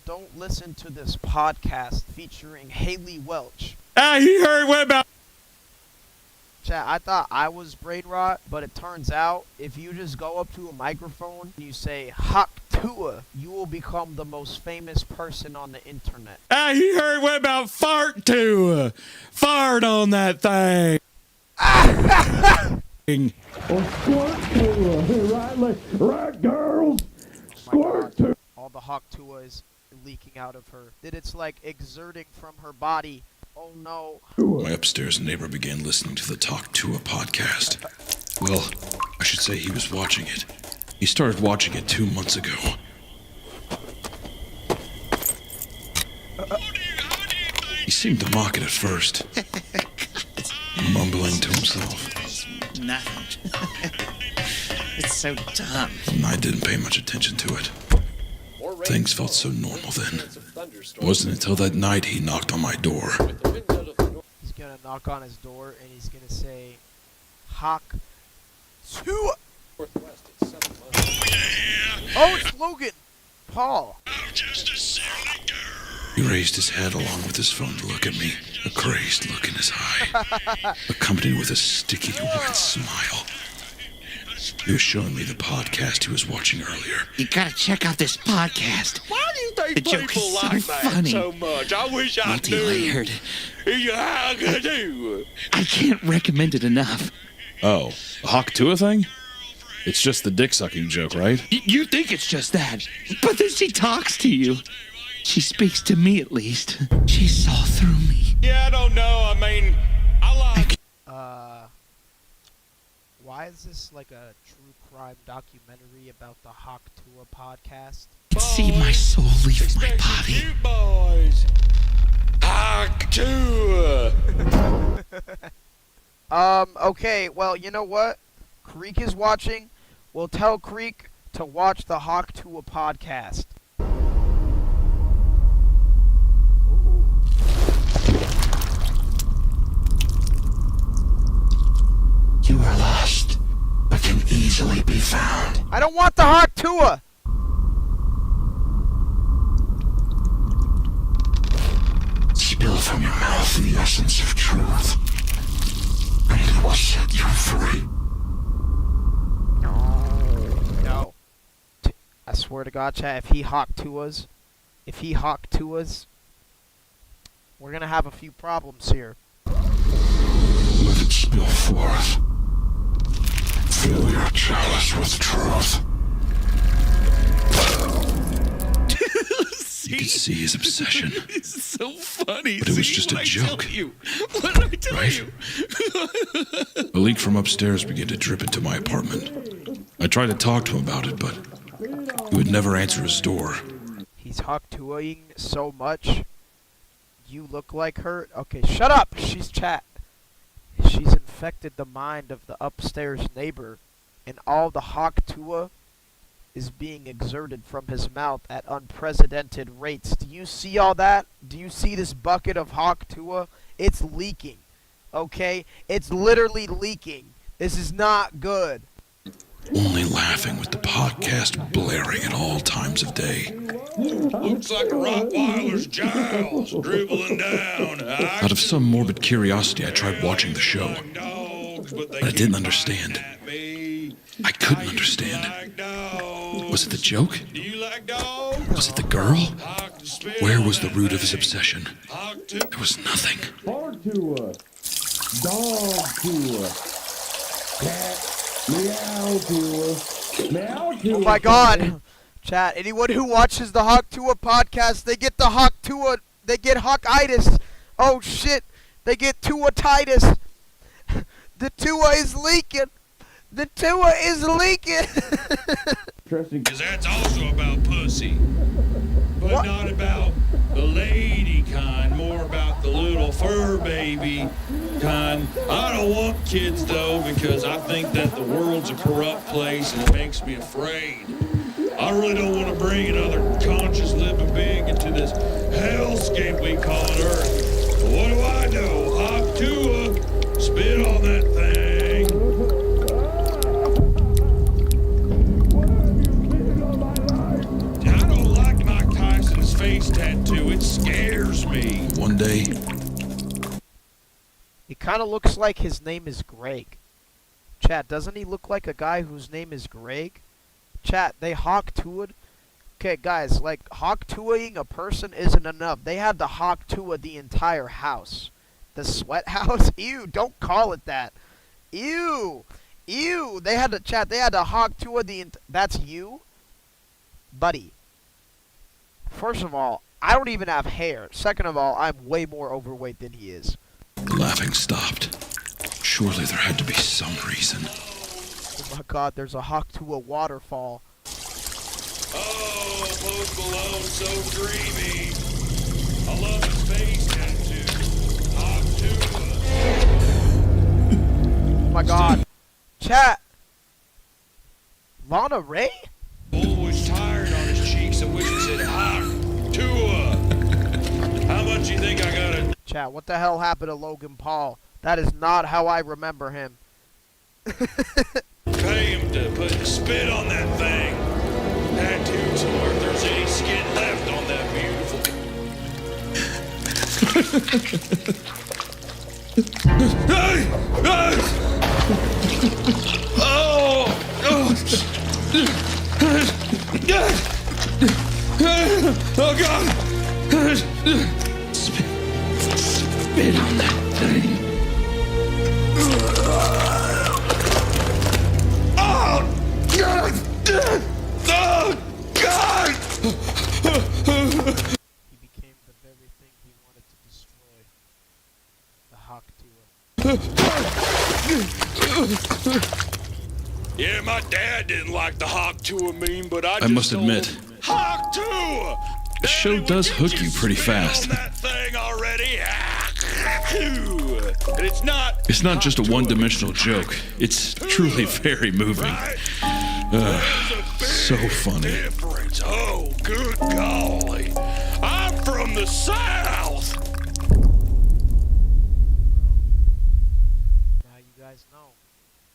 don't listen to this podcast featuring Haley Welch. He heard what about... Chat, I thought I was brain rot, but it turns out if you just go up to a microphone and you say Hawk Tuah, you will become the most famous person on the internet. He heard what about fart Tuah? Fart on that thing. Or squirt Tuah, right, girls? Squirt Tuah. All the Hawk Tuah is leaking out of her. That it's like exerting from her body. Oh no. My upstairs neighbor began listening to the Talk Tuah podcast. Well, I should say he was watching it. He started watching it 2 months ago. He seemed to mock it at first, mumbling to himself. Nothing. It's so dumb. And I didn't pay much attention to it. Things felt so normal then. It wasn't until that night he knocked on my door. He's gonna knock on his door and he's gonna say, Hawk Tuah. Oh, it's Logan Paul. He raised his head along with his phone to look at me, a crazed look in his eye, accompanied with a sticky, wet smile. He was showing me the podcast he was watching earlier. You gotta check out this podcast. Why do you think The joke people is so like that funny. so much? I wish I knew. Multi-layered. Yeah, I do. I can't recommend it enough. Oh, the Hawk Tuah thing? It's just the dick-sucking joke, right? You think it's just that, but then she talks to you. She speaks to me, at least. She saw through me. Yeah, I don't know. I mean, I like... Why is this like a true crime documentary about the Hawk Tuah podcast? I can see my soul leave my body. You boys. Hawk Tuah. Okay, well, you know what? Creek is watching. We'll tell Creek to watch the Hawk Tuah podcast. You are lost, but can easily be found. I don't want the Hawk Tuah! Spill from your mouth the essence of truth, and it will set you free. No. I swear to God, chat, if he Hawk Tuahs, we're gonna have a few problems here. Let it spill forth. Fill your chalice with truth. You could see his obsession. It's so funny. But it was just a joke. What did I tell Right? you? A leak from upstairs began to drip into my apartment. I tried to talk to him about it, but he would never answer his door. He's Hawk Tuahing so much. You look like her. Okay, shut up! She's chat. She's infected the mind of the upstairs neighbor, and all the Hawk Tuah is being exerted from his mouth at unprecedented rates. Do you see all that? Do you see this bucket of Hawk Tuah? It's leaking. Okay? It's literally leaking. This is not good. Only laughing with the podcast blaring at all times of day. Looks like a Rottweiler's jowls dribbling down. Out of some morbid curiosity, I tried watching the show. But I didn't understand. I couldn't understand. Was it the joke? Do you like dogs? Was it the girl? Hawk to spit Where on was the that root of his thing. obsession? Hawk to... There was nothing. Hard Tuah. Dog Tuah. Cat. Meow Tuah. Meow Tuah. Oh my god! Chat, anyone who watches the Hawk Tuah podcast, they get the Hawk Tuah, they get Hawkitis. Oh shit, they get Tuah-titis. The Tuah is leaking. The Tuah is leaking. Interesting. Because that's also about pussy. But What? not about the lady kind, more about the little fur baby kind. I don't want kids though, because I think that the world's a corrupt place and it makes me afraid. I really don't want to bring another conscious living being into this hellscape we call it Earth. But what do I know? Hawk Tuah, spit on that thing. I don't like Mike Tyson's face face tattoo. It scares me. One day, He kind of looks like his name is Greg. Chat, doesn't he look like a guy whose name is Greg? Chat, they hawk Tuah. Okay, guys, like, hawk Tuahing a person isn't enough. They had to hawk Tuah the entire house. The sweat house? Ew, don't call it that. Ew. Ew. They had to, chat, they had to hawk Tuah that's you? Buddy. First of all, I don't even have hair. Second of all, I'm way more overweight than he is. the laughing stopped. Surely there had to be some reason. Oh my god, there's a hawk Tuah waterfall. Oh, Post Malone, so dreamy. I love his face tattoo. Hawk Tuah. Oh my god. Chat. Lana Ray? Bull was tired on his cheeks and wished it said Hawk Tuah. How much you think I gotta Chat, what the hell happened to Logan Paul? That is not how I remember him. pay him to put spit on that thing? Tattoo somewhere if there's any skin left on that beautiful. Hey! Hey! Oh! Oh God! Spit on that thing. Oh! God! Oh! God! He became the very thing he wanted to destroy. The hawk Tuah. Yeah, my dad didn't like the Hawk Tuah meme, but I just must told admit, him, Hawk Tuah! the show does hook you pretty fast. On that thing already? And it's not. It's not just a Hawk Tuah, one-dimensional joke. It's truly very moving. right? There's a big So funny. difference. Oh, good golly. I'm from the South.